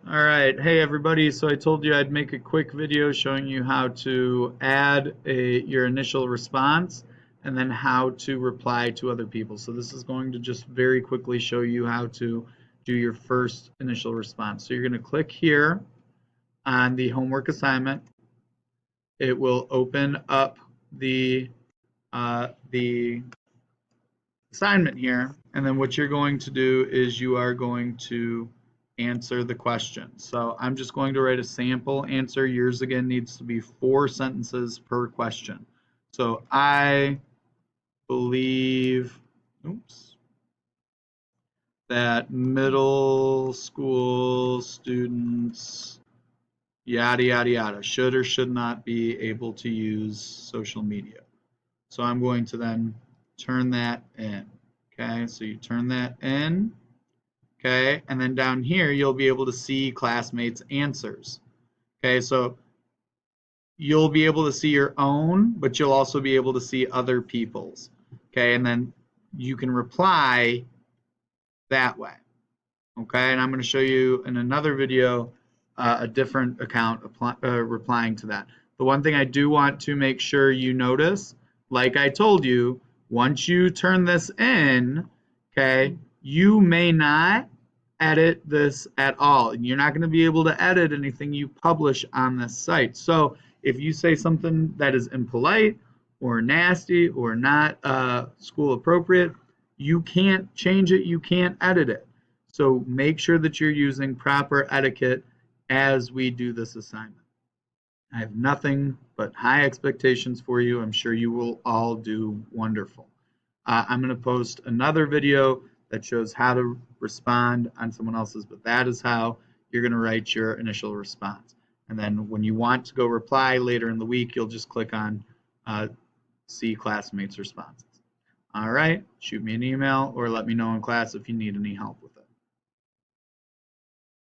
All right, hey everybody. So I told you I'd make a quick video showing you how to add your initial response and then how to reply to other people. So this is going to just very quickly show you how to do your first initial response. So you're going to click here on the homework assignment. It will open up the assignment here, and then what you're going to do is you are going to answer the question. So I'm just going to write a sample answer. Yours again needs to be 4 sentences per question. So I believe, oops, that middle school students, yada, yada, yada, should or should not be able to use social media. So I'm going to then turn that in. Okay, so you turn that in. Okay, and then down here you'll be able to see classmates' answers. Okay, so you'll be able to see your own, but you'll also be able to see other people's. Okay, and then you can reply that way. Okay, and I'm going to show you in another video a different account replying to that. The one thing I do want to make sure you notice, like I told you, once you turn this in, okay, you may not edit this at all. And you're not going to be able to edit anything you publish on this site. So if you say something that is impolite or nasty or not school appropriate, you can't change it, you can't edit it. So make sure that you're using proper etiquette as we do this assignment. I have nothing but high expectations for you. I'm sure you will all do wonderful. I'm going to post another video that shows how to respond on someone else's, but that is how you're going to write your initial response. And then when you want to go reply later in the week, you'll just click on see classmates' responses. All right, shoot me an email or let me know in class if you need any help with it.